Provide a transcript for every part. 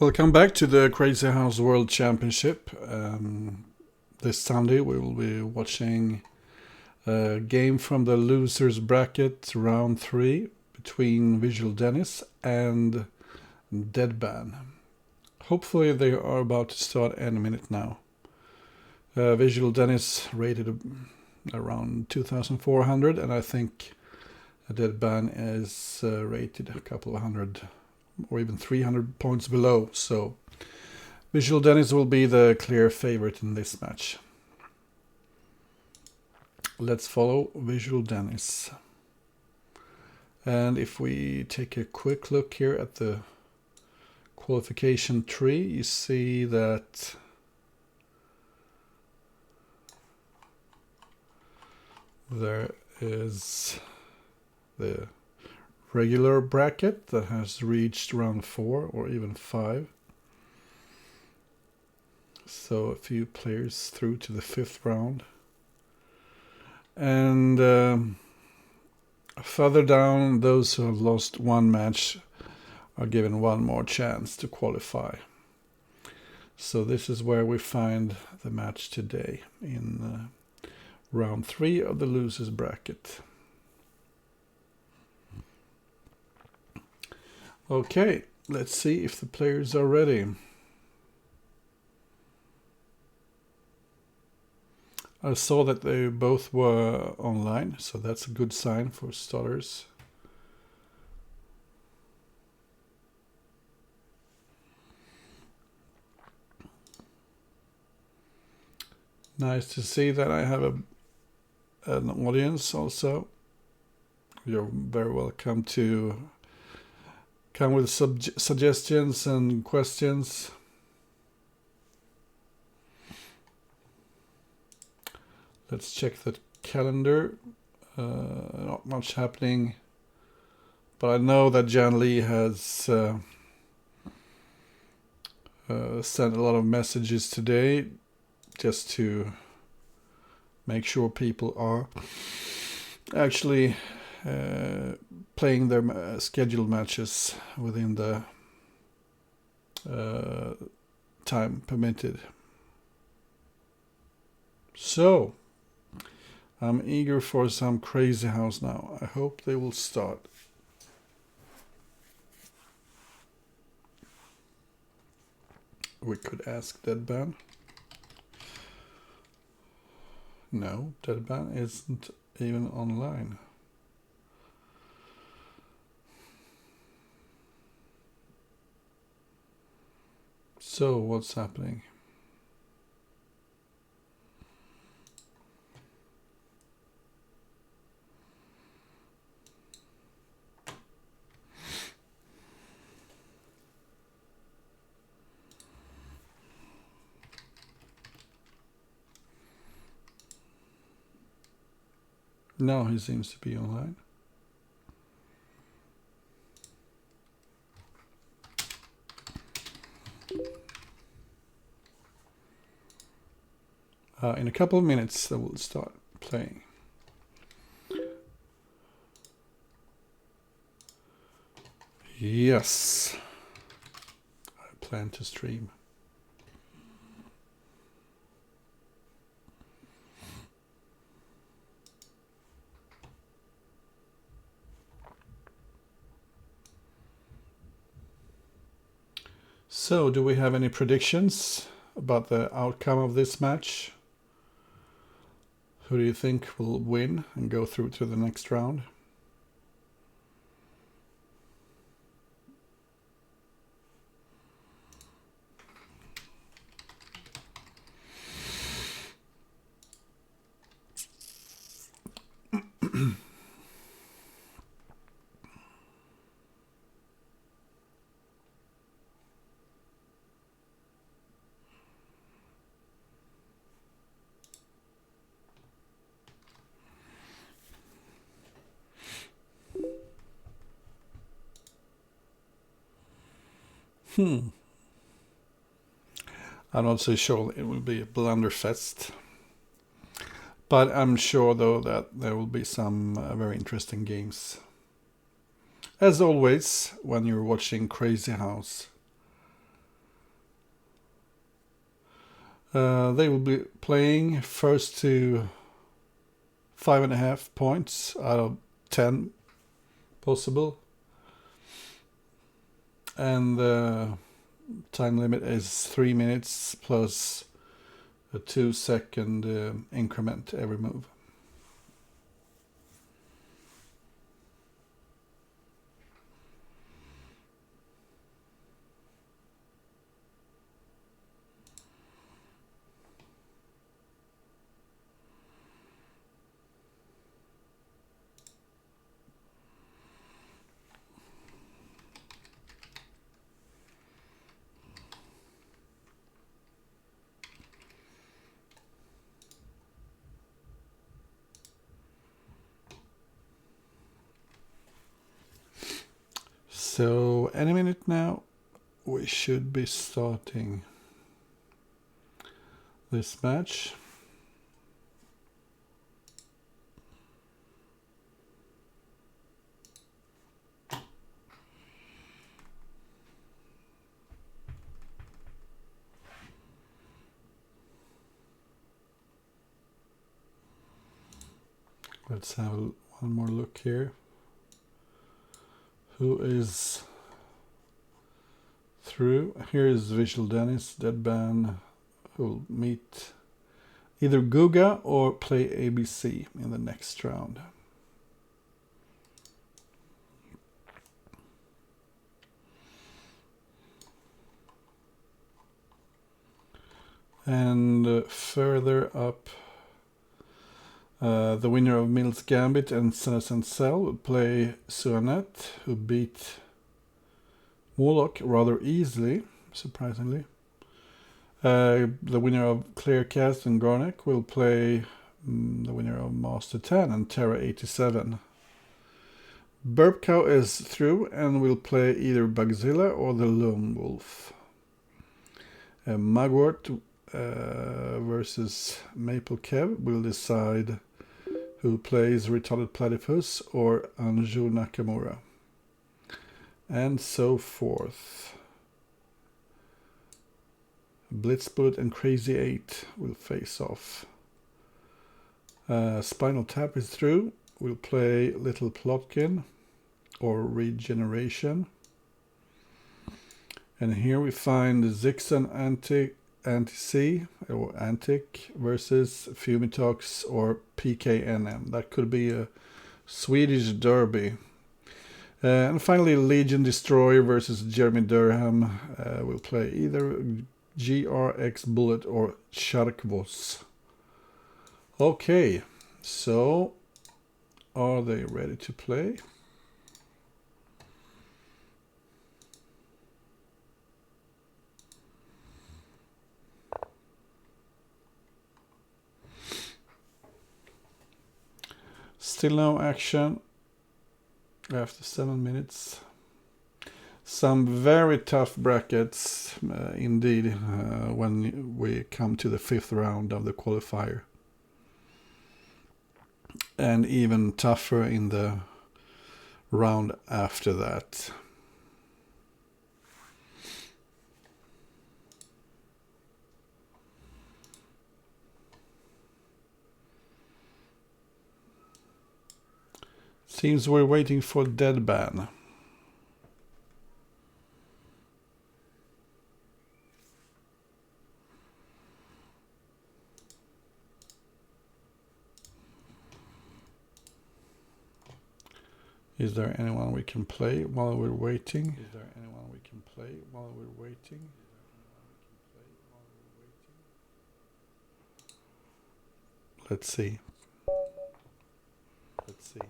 Welcome back to the Crazy House World Championship. This Sunday we will be watching a game from the losers bracket round 3 between visualdennis and Deadban. Hopefully they are about to start any minute now. Visualdennis rated around 2400 and I think Deadban is rated a couple of hundred or even 300 points below, so visualdennis will be the clear favorite in this match. Let's follow visualdennis. And if we take a quick look here at the qualification tree, you see that there is the regular bracket that has reached round 4 or even 5. So a few players through to the 5th round. And further down, those who have lost one match are given one more chance to qualify. So this is where we find the match today in round 3 of the losers bracket. Okay, let's see if the players are ready. I saw that they both were online, so that's a good sign for starters. Nice to see that I have an audience also. You're very welcome to come with suggestions and questions. Let's check the calendar. Not much happening, but I know that Jan Lee has sent a lot of messages today just to make sure people are actually playing their scheduled matches within the time permitted. So I'm eager for some crazy house now. I hope they will start. We could ask Deadban. No, Deadban isn't even online. So what's happening? No, he seems to be online. In a couple of minutes, they will start playing. Yes, I plan to stream. So, do we have any predictions about the outcome of this match? Who do you think will win and go through to the next round? I'm not so sure it will be a blunderfest. But I'm sure, though, that there will be some very interesting games. As always, when you're watching Crazy House. They will be playing first to 5.5 points out of 10 possible. And the time limit is 3 minutes plus a 2-second increment every move. So any minute now we should be starting this match. Let's have one more look here. Who is through? Here is visualdennis, Deadban, who will meet either Guga or play ABC in the next round. And further up, the winner of Mills Gambit and Senescent Cell will play Suanet, who beat Warlock rather easily, surprisingly. The winner of Clearcast and Garnek will play the winner of Master 10 and Terra 87. Burp Cow is through and will play either Bugzilla or the Lone Wolf. Mugwort versus Maple Kev will decide who plays Retarded Platypus or Anju Nakamura. And so forth. Blitzbullet and Crazy 8 will face off. Spinal Tap is through. We'll play Little Plotkin or Regeneration. And here we find Zixan Anti-C or Antic versus Fumitox or PKNM. That could be a Swedish derby. And finally, Legion Destroyer versus Jeremy Durham. We'll play either GRX Bullet or Charkvos. Okay, so are they ready to play? Still no action after 7 minutes. Some very tough brackets indeed when we come to the 5th round of the qualifier. And even tougher in the round after that. Seems we're waiting for Deadban. Is there anyone we can play while we're waiting? Is there anyone we can play while we're waiting? Let's see. Let's see.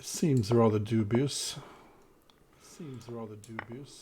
Seems rather dubious. Seems rather dubious.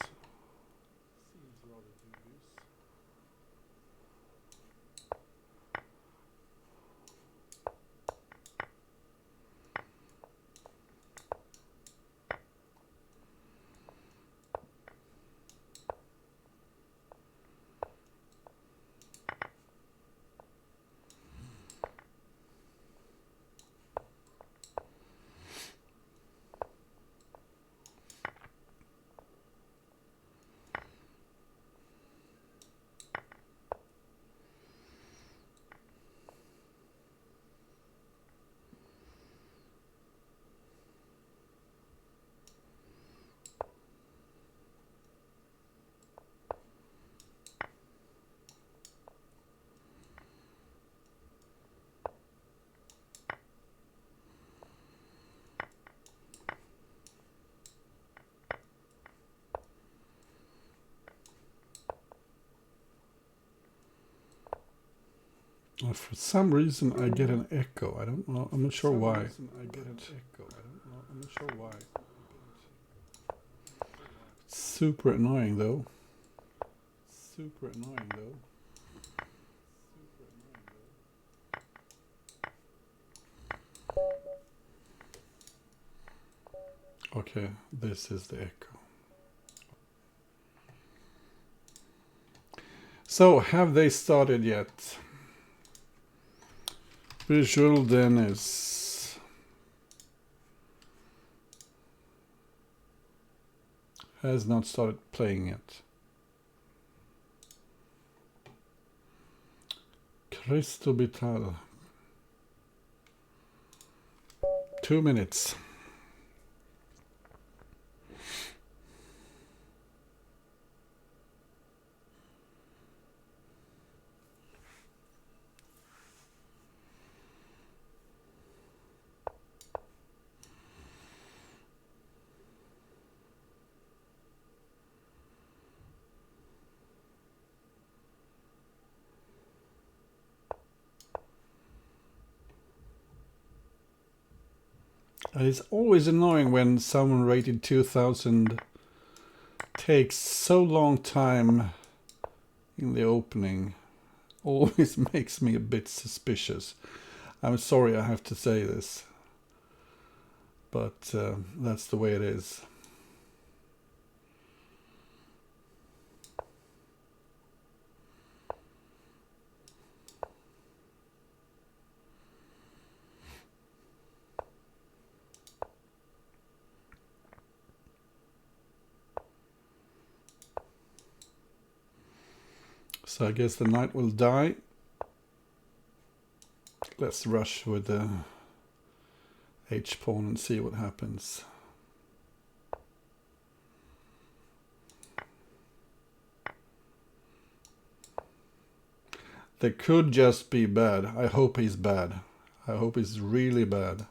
For some reason I get an echo. I don't know. I'm not sure why. Super annoying though. Okay, this is the echo. So, have they started yet? visualdennis has not started playing yet. Cristobital. 2 minutes. It's always annoying when someone rated 2000 takes so long time in the opening. Always makes me a bit suspicious. I'm sorry I have to say this, but that's the way it is. So I guess the knight will die. Let's rush with the h-pawn and see what happens. They could just be bad. I hope he's bad. I hope he's really bad.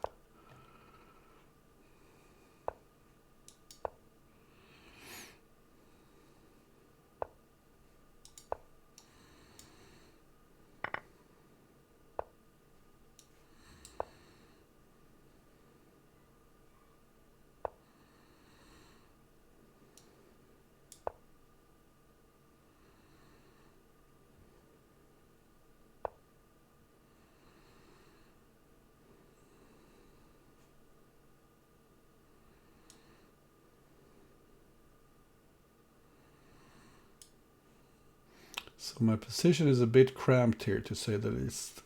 So my position is a bit cramped here, to say the least.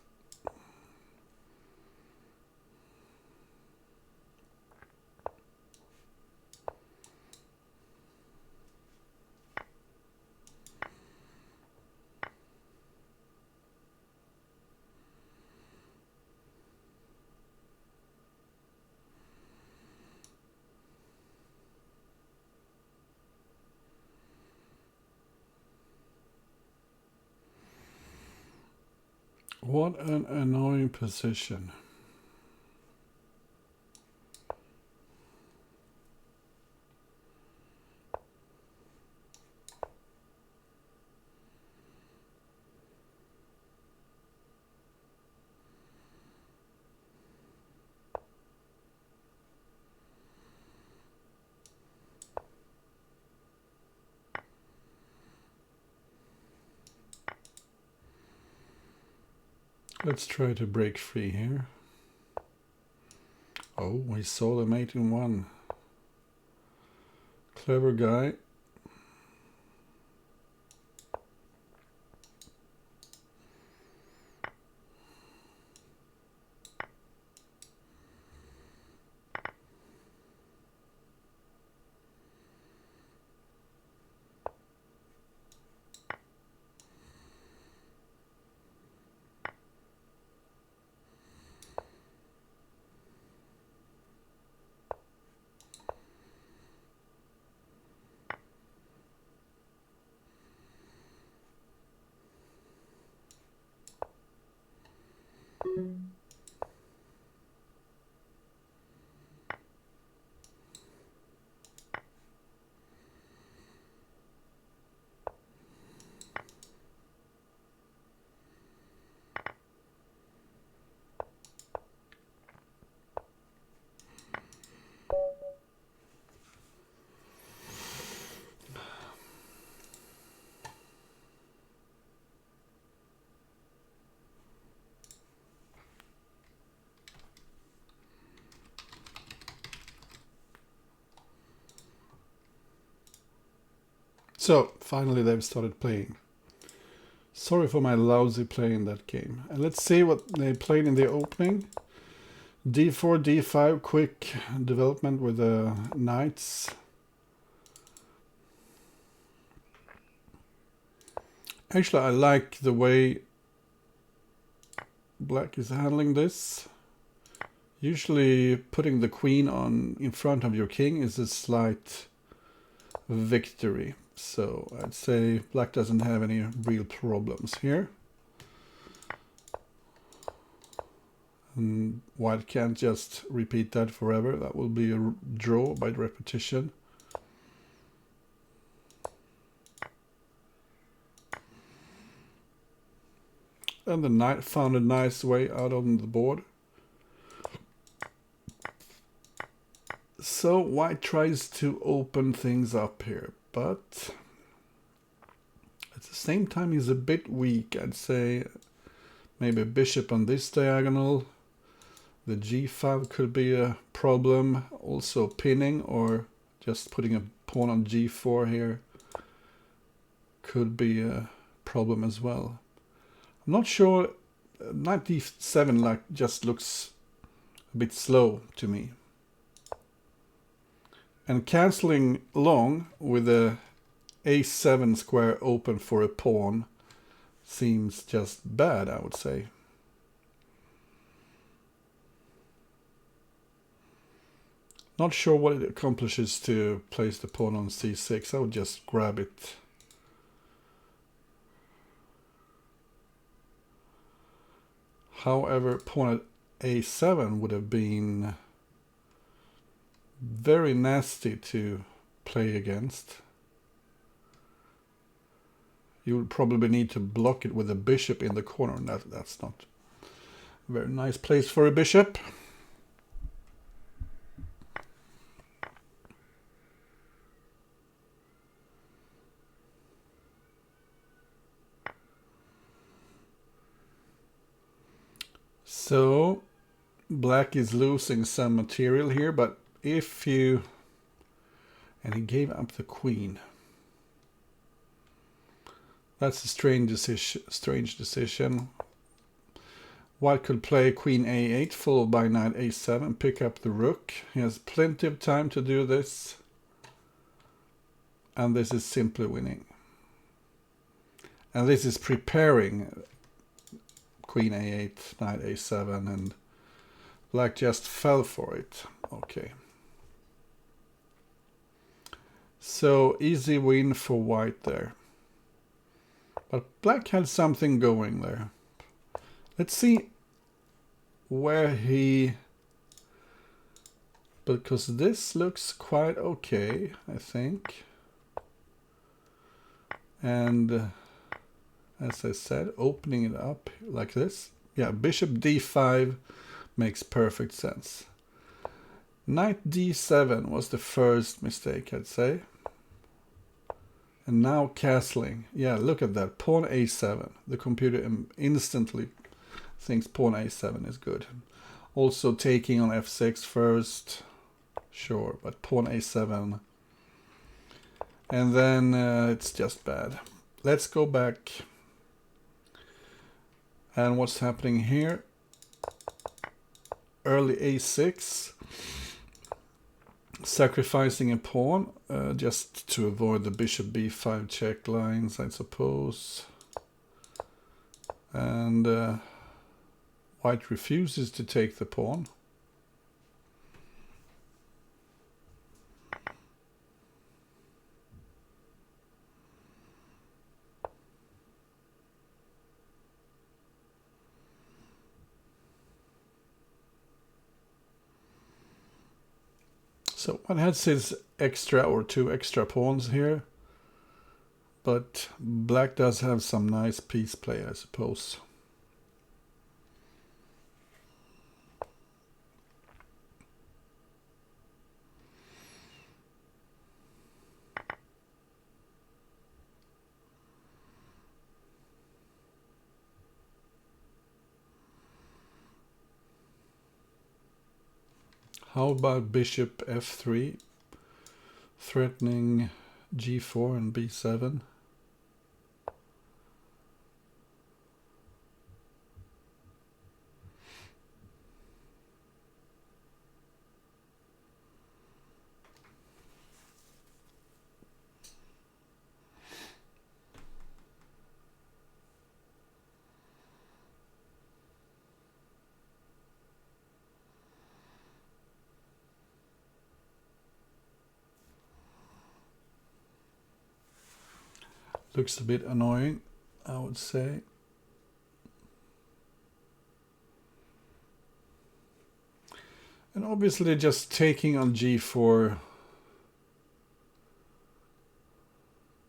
What an annoying position. Let's try to break free here. Oh, we saw the mate in one. Clever guy. So, finally they've started playing. Sorry for my lousy play in that game. And let's see what they played in the opening. D4, D5, quick development with the knights. Actually, I like the way black is handling this. Usually putting the queen on in front of your king is a slight victory. So I'd say black doesn't have any real problems here. And white can't just repeat that forever. That will be a draw by repetition. And the knight found a nice way out on the board. So white tries to open things up here, but at the same time he's a bit weak. I'd say maybe a bishop on this diagonal. The g5 could be a problem. Also pinning or just putting a pawn on g4 here could be a problem as well. I'm not sure. Knight d7 like just looks a bit slow to me. And cancelling long with a a7 square open for a pawn seems just bad, I would say. Not sure what it accomplishes to place the pawn on c6. I would just grab it. However, pawn at a7 would have been very nasty to play against. You would probably need to block it with a bishop in the corner, and that's not a very nice place for a bishop. So black is losing some material here, but if you... and he gave up the queen. That's a strange decision. White could play queen a8 followed by knight a7, pick up the rook. He has plenty of time to do this. And this is simply winning. And this is preparing queen a8, knight a7, and black just fell for it. Okay. So easy win for white there. But black had something going there. Let's see where he... because this looks quite okay, I think. And as I said, opening it up like this. Yeah, bishop d5 makes perfect sense. Knight d7 was the first mistake, I'd say. And now castling. Yeah, look at that. Pawn a7. The computer instantly thinks pawn a7 is good. Also taking on f6 first. Sure, but pawn a7. And then it's just bad. Let's go back. And what's happening here? Early a6. Sacrificing a pawn just to avoid the bishop b5 check lines, I suppose. And white refuses to take the pawn. So one has his extra or two extra pawns here, but black does have some nice piece play, I suppose. How about bishop f3, threatening g4 and b7. Looks a bit annoying, I would say. And obviously just taking on g4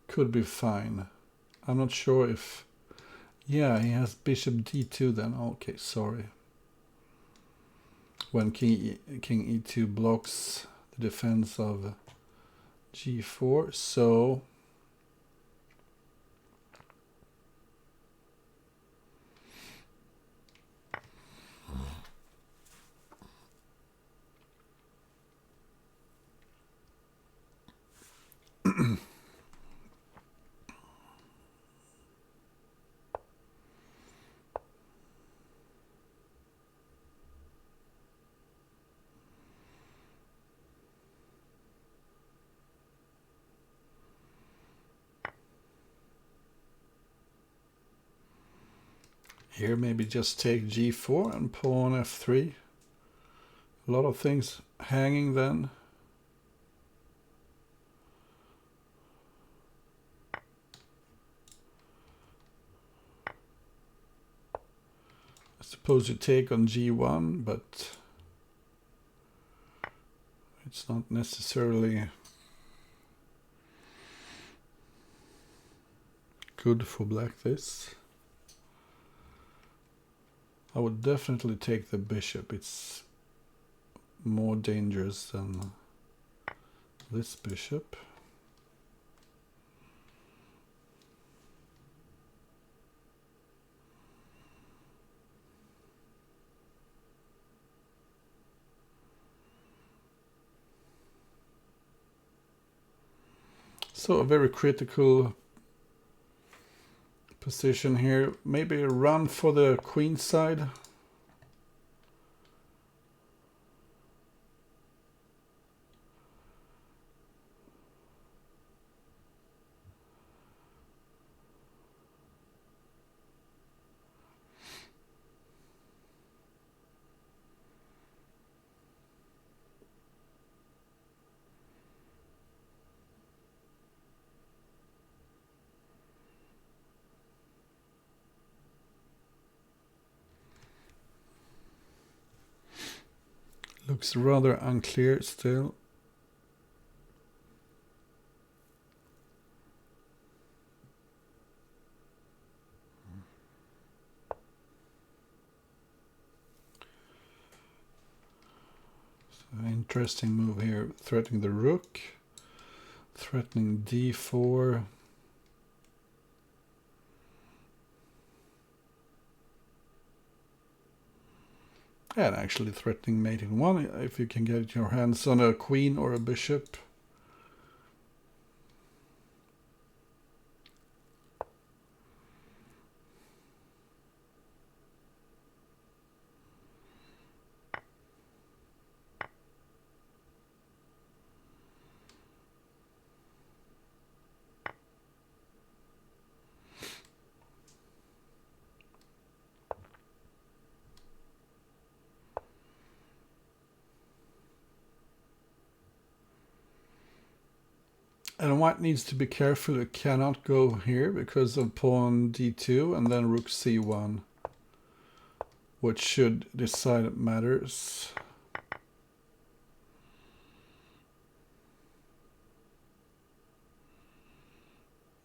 could be fine. I'm not sure if... Yeah, he has bishop d2 then. Okay, sorry. When king e2 blocks the defense of g4, so... Here maybe just take g4 and pawn f3. A lot of things hanging then. I suppose you take on g1, but it's not necessarily good for black this. I would definitely take the bishop. It's more dangerous than this bishop. So a very critical position here. Maybe run for the queen side. Looks rather unclear still. So interesting move here, threatening the rook, threatening d4. And actually threatening mate in one if you can get your hands on a queen or a bishop. And white needs to be careful, it cannot go here because of pawn d2 and then rook c1, which should decide matters.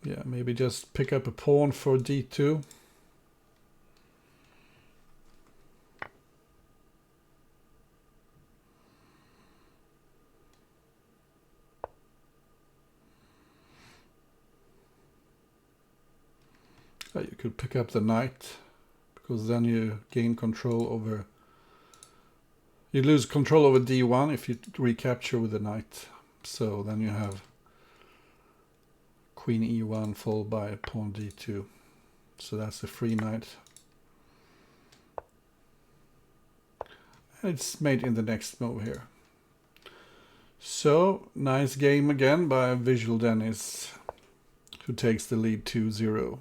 Yeah, maybe just pick up a pawn for d2. You could pick up the knight, because then you gain control over... You lose control over d1 if you recapture with the knight. So then you have queen e1 followed by pawn d2. So that's a free knight. And it's made in the next move here. So, nice game again by Visual Dennis, who takes the lead 2-0.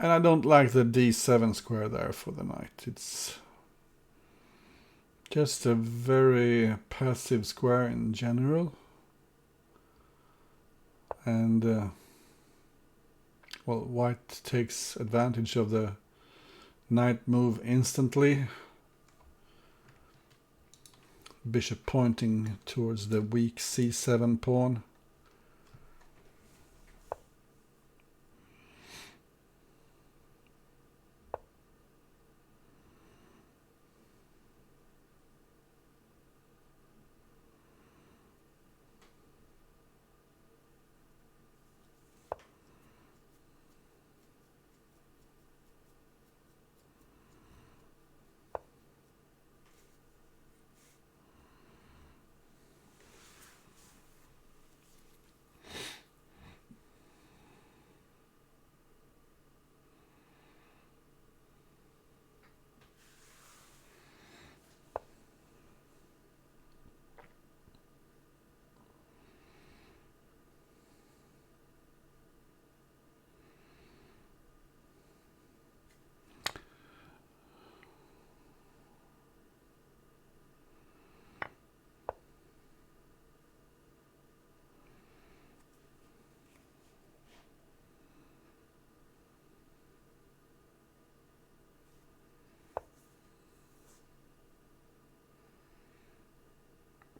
And I don't like the d7 square there for the knight. It's just a very passive square in general. And, well, white takes advantage of the knight move instantly. Bishop pointing towards the weak c7 pawn.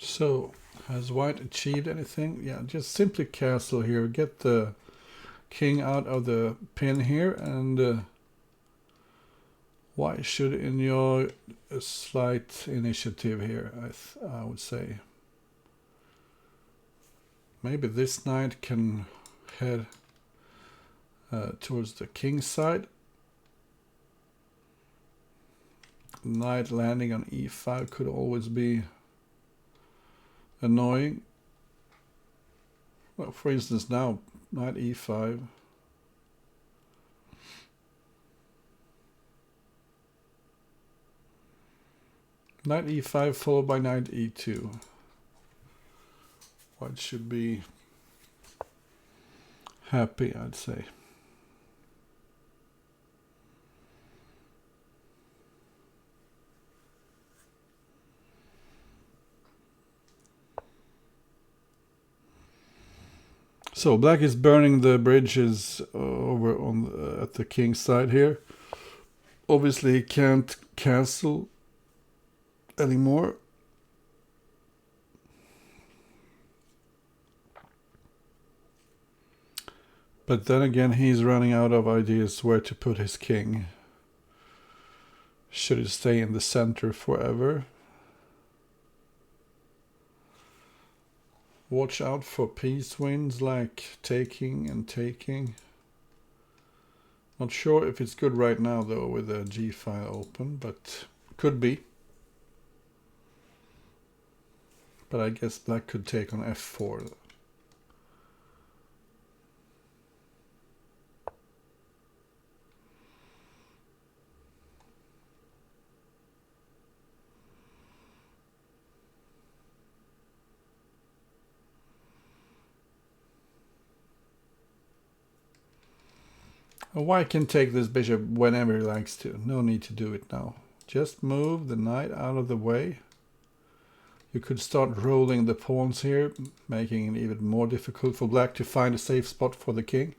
So, has white achieved anything? Yeah, just simply castle here. Get the king out of the pin here, and white should enjoy a slight initiative here, I would say. Maybe this knight can head towards the king's side. Knight landing on e5 could always be annoying. Well, for instance, now knight e5. Knight e5 followed by knight e2. White should be happy, I'd say. So black is burning the bridges over on at the king's side here. Obviously he can't castle anymore. But then again, he's running out of ideas where to put his king. Should it stay in the center forever? Watch out for piece wins like taking and taking. Not sure if it's good right now though with the G file open, but could be. But I guess black could take on f4. White can take this bishop whenever he likes to. No need to do it now. Just move the knight out of the way. You could start rolling the pawns here, making it even more difficult for black to find a safe spot for the king.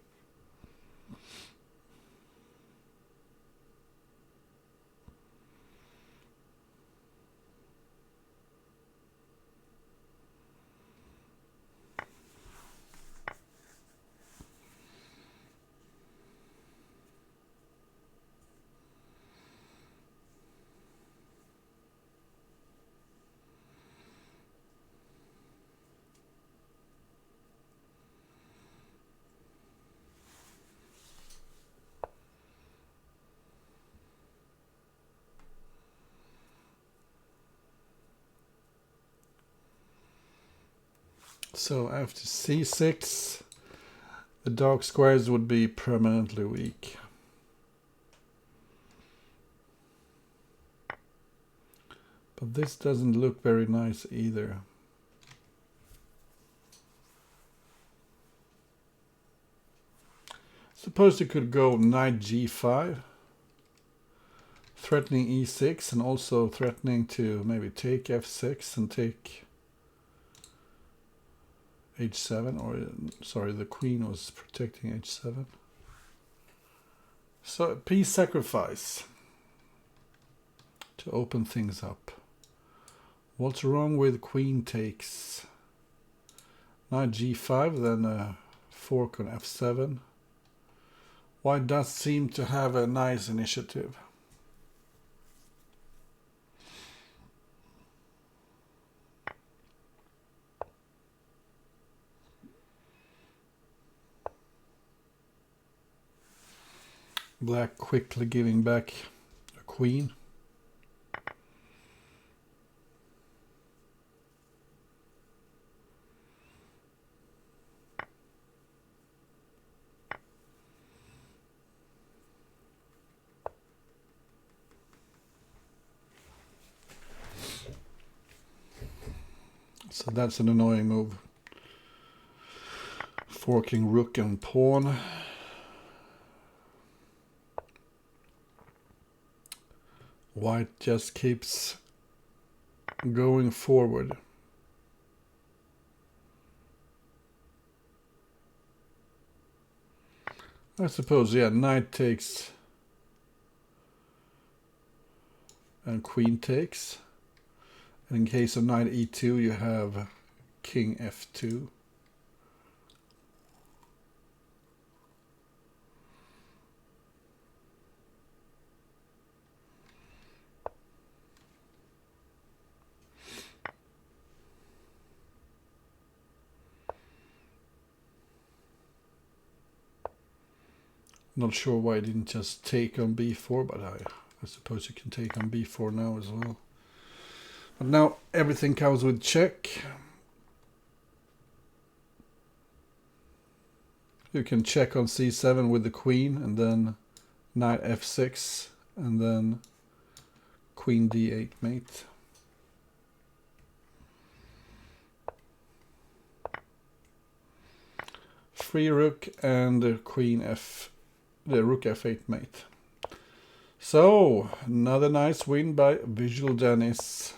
So after c6, the dark squares would be permanently weak. But this doesn't look very nice either. Suppose you could go knight g5, threatening e6 and also threatening to maybe take f6 and take h7, or sorry, the queen was protecting h7. So a piece sacrifice to open things up. What's wrong with queen takes? Knight g5, then a fork on f7. White does seem to have a nice initiative. Black quickly giving back a queen. So that's an annoying move. Forking rook and pawn. White just keeps going forward. I suppose, yeah, knight takes and queen takes. And in case of knight e2, you have king f2. Not sure why I didn't just take on b4, but I suppose you can take on b4 now as well. But now everything comes with check. You can check on c7 with the queen, and then knight f6, and then queen d8 mate. Free rook and the queen the rook f8 mate. So another nice win by Visual Dennis.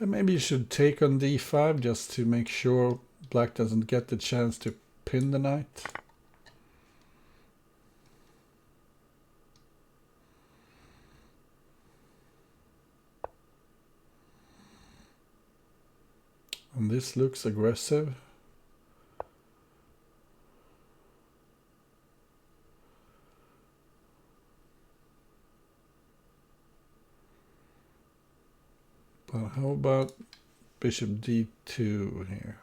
And maybe you should take on d5 just to make sure black doesn't get the chance to pin the knight. And this looks aggressive. But how about bishop d2 here?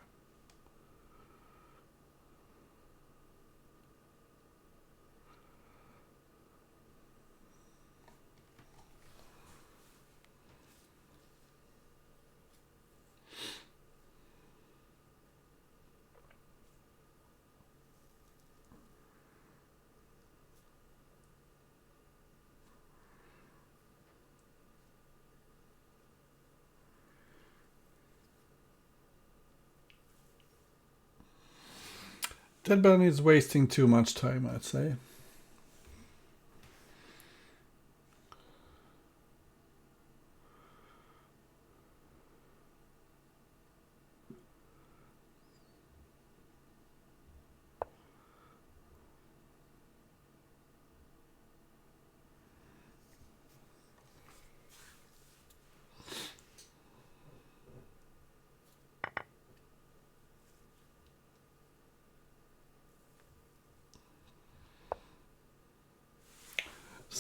Deadban is wasting too much time, I'd say.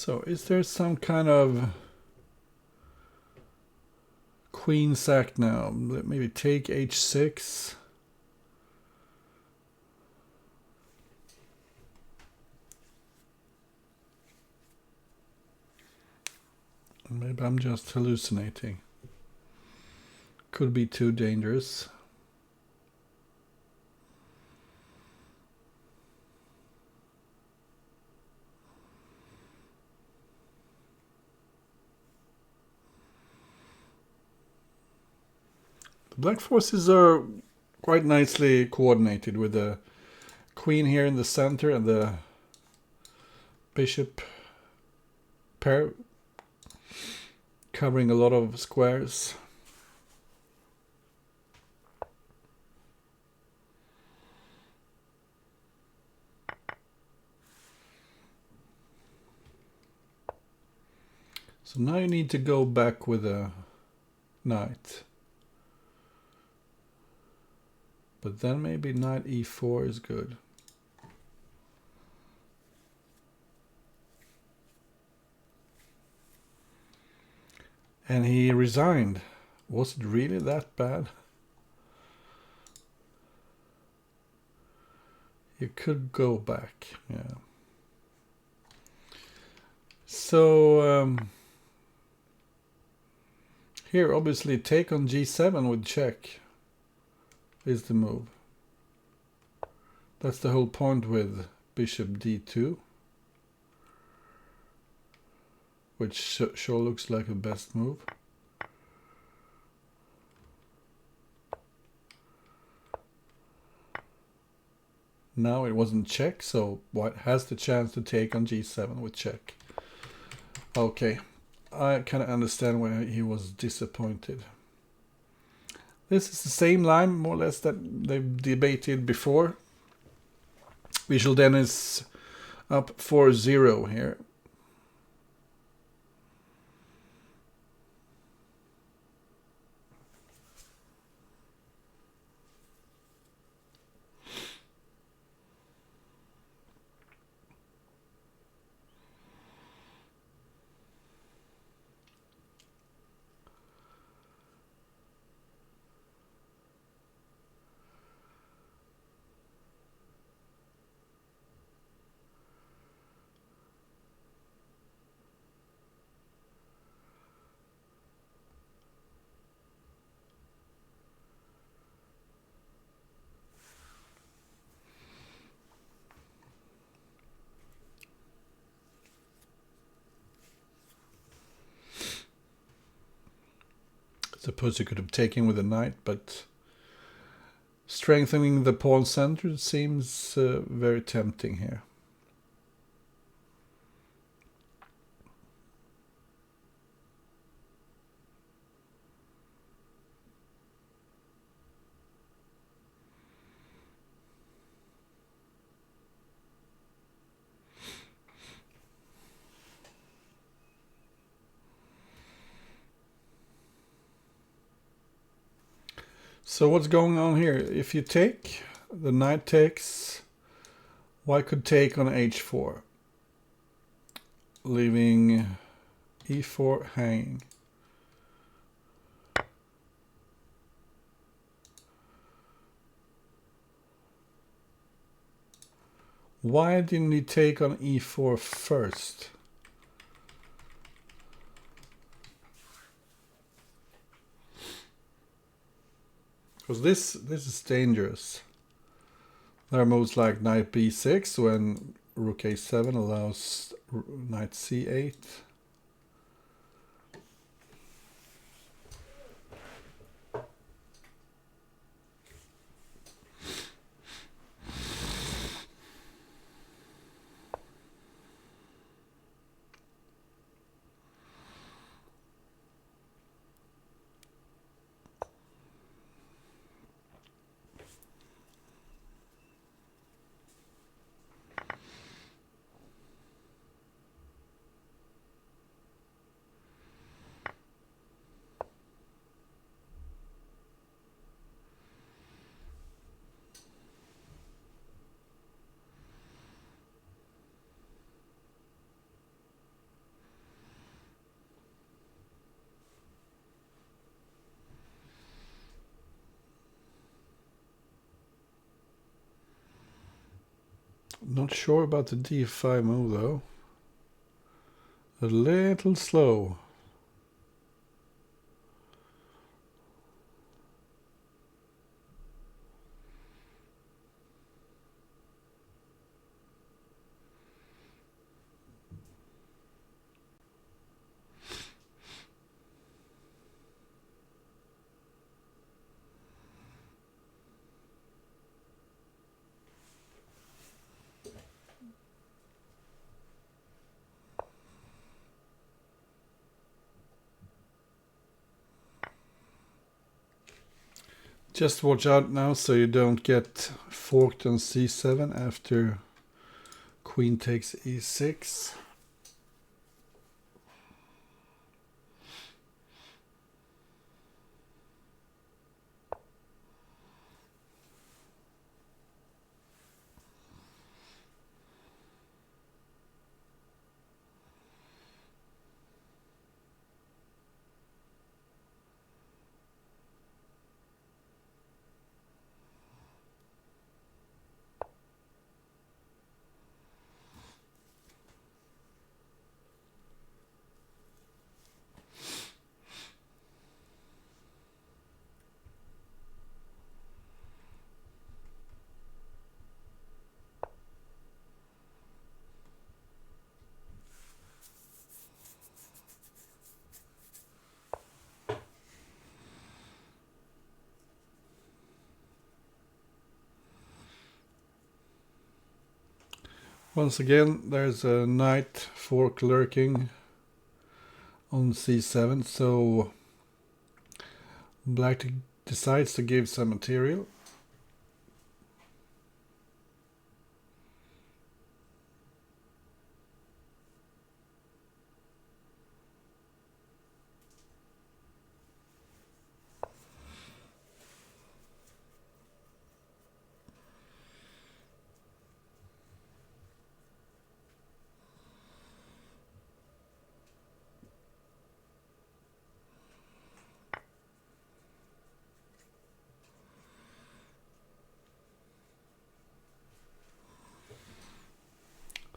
So is there some kind of queen sack now? Maybe take h6. Maybe I'm just hallucinating. Could be too dangerous. The black forces are quite nicely coordinated with the queen here in the center and the bishop pair covering a lot of squares. So now you need to go back with a knight. But then maybe knight e4 is good. And he resigned. Was it really that bad? You could go back, yeah. So here obviously take on g7 with check is the move. That's the whole point with bishop d2, which sure looks like the best move. Now it wasn't check, so white has the chance to take on g7 with check. Okay, I kind of understand why he was disappointed. This is the same line, more or less, that they've debated before. Visualdennis up 4-0 here. Suppose you could have taken with a knight, but strengthening the pawn center seems very tempting here. So what's going on here? If you take, the knight takes, white could take on h4, leaving e4 hanging. Why didn't he take on e4 first? Because this is dangerous. There are moves like knight b6 when rook a7 allows knight c8. Not sure about the d5 move though. A little slow. Just watch out now so you don't get forked on c7 after queen takes e6. Once again, there's a knight fork lurking on c7, so black decides to give some material.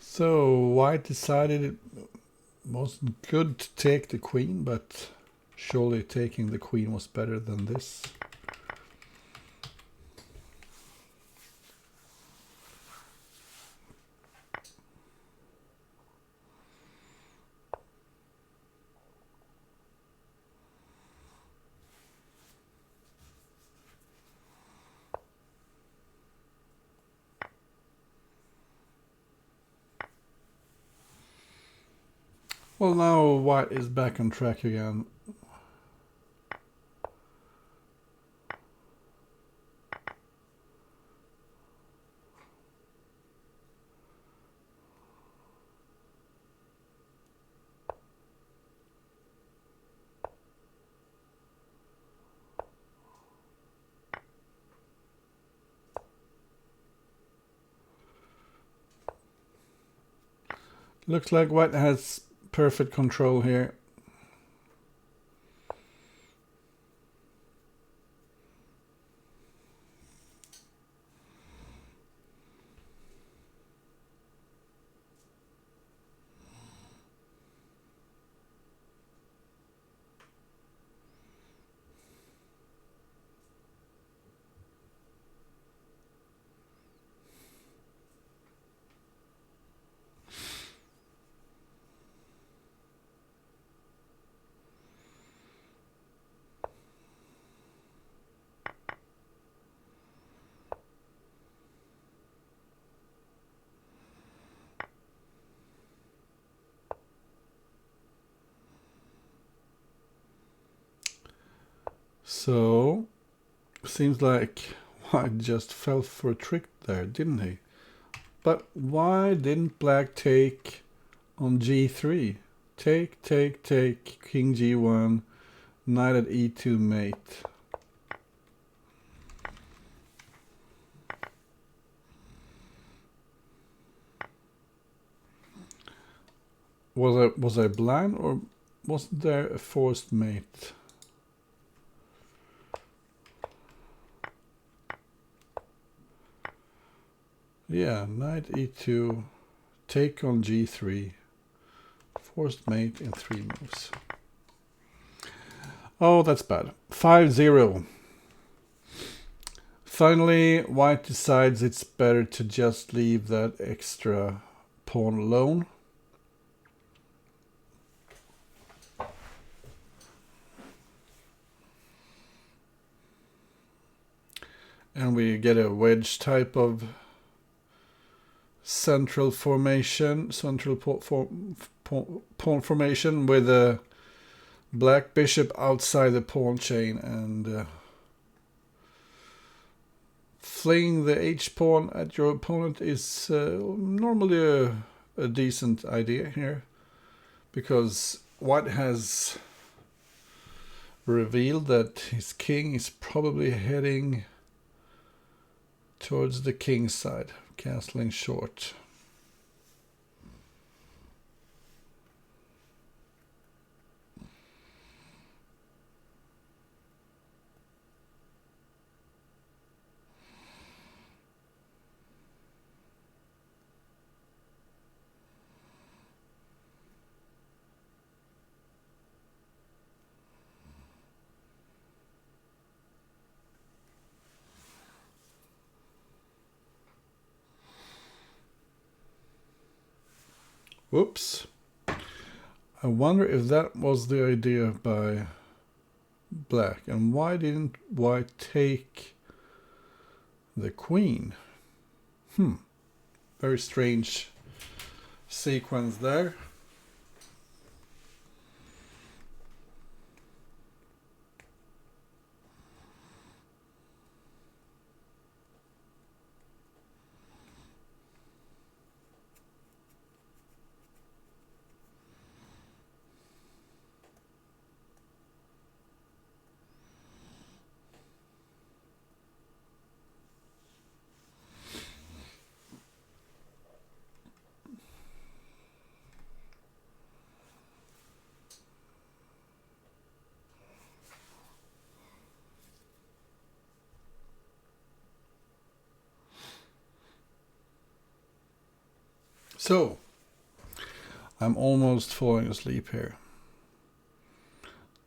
So white decided it wasn't good to take the queen, but surely taking the queen was better than this. Well, now white is back on track again. Looks like white has perfect control here. So, seems like white just fell for a trick there, didn't he? But why didn't black take on g3? Take, take, take, king g1, knight at e2 mate. Was I blind, or wasn't there a forced mate? Yeah, knight e2, take on g3, forced mate in 3 moves. Oh, that's bad. 5-0. Finally, white decides it's better to just leave that extra pawn alone. And we get a wedge type of central formation, pawn formation with a black bishop outside the pawn chain, and flinging the h-pawn at your opponent is normally a decent idea here, because white has revealed that his king is probably heading towards the king's side, castling short. Whoops. I wonder if that was the idea by black. And why didn't white take the queen? Very strange sequence there. So, I'm almost falling asleep here.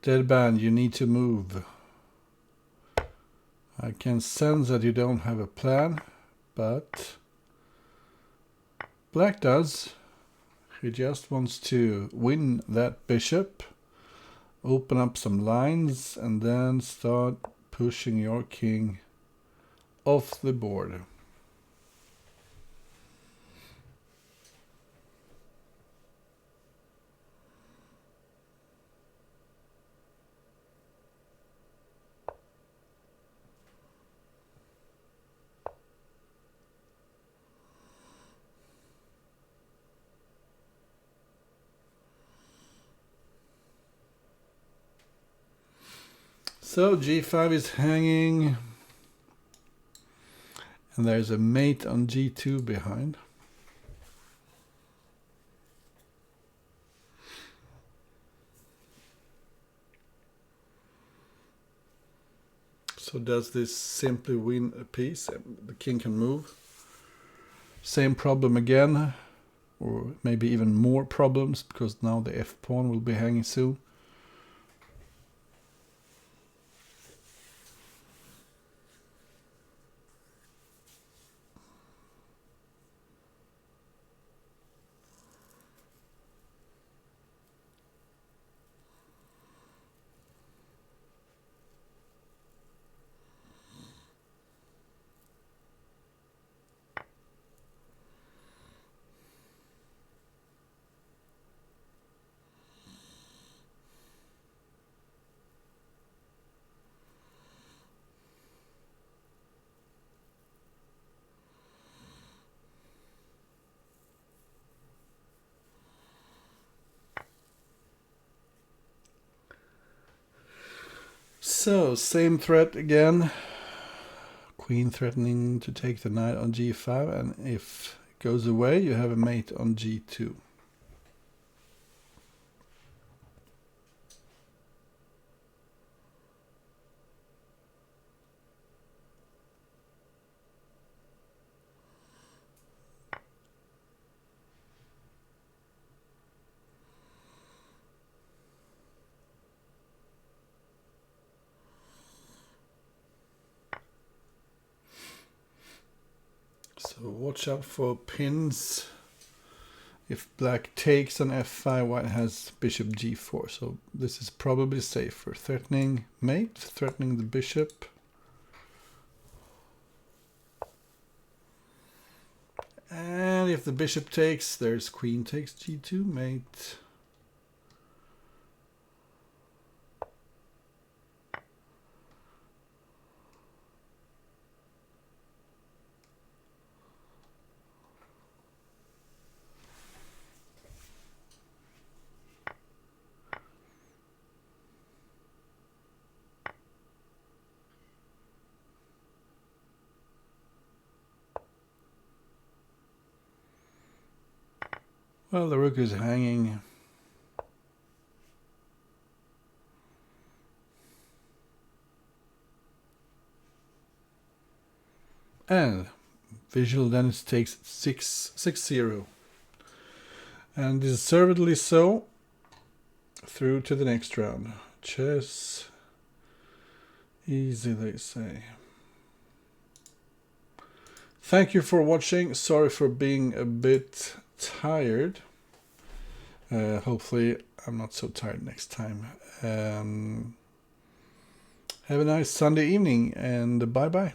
Deadban, you need to move. I can sense that you don't have a plan, but black does. He just wants to win that bishop, open up some lines, and then start pushing your king off the board. So g5 is hanging, and there's a mate on g2 behind. So does this simply win a piece? The king can move. Same problem again, or maybe even more problems, because now the f-pawn will be hanging soon. So, same threat again. Queen threatening to take the knight on g5, and if it goes away, you have a mate on g2. So watch out for pins. If black takes on f5, white has bishop g4. So this is probably safer. Threatening mate, threatening the bishop. And if the bishop takes, there's queen takes g2, mate. Well, the rook is hanging. And Visual Dennis takes 6-0. And deservedly so. Through to the next round. Chess. Easy, they say. Thank you for watching. Sorry for being a bit tired. Hopefully I'm not so tired next time. Have a nice Sunday evening and bye bye.